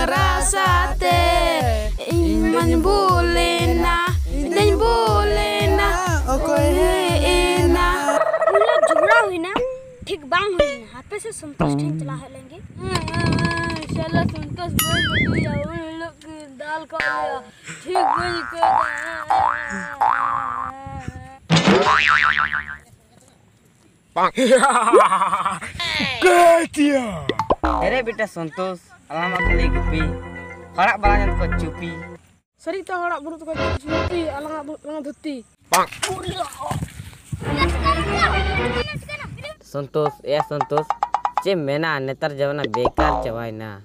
rasate iman bolena okoy ena लोग झगड़ा हुई ना ठीक बांग हुई ना हाथ पे से संतोष ठीक चला है लेंगे चलो संतोष बोल दिया उन लोग दाल खा लिया ठीक बोल Katia. Ere beta Santos, alamat kali gupi. Harak balanya ko cupi. sarita harak buruk to cuti alang dhuti Santos, ya Santos. Ce mena netar jawana bekar cawai na.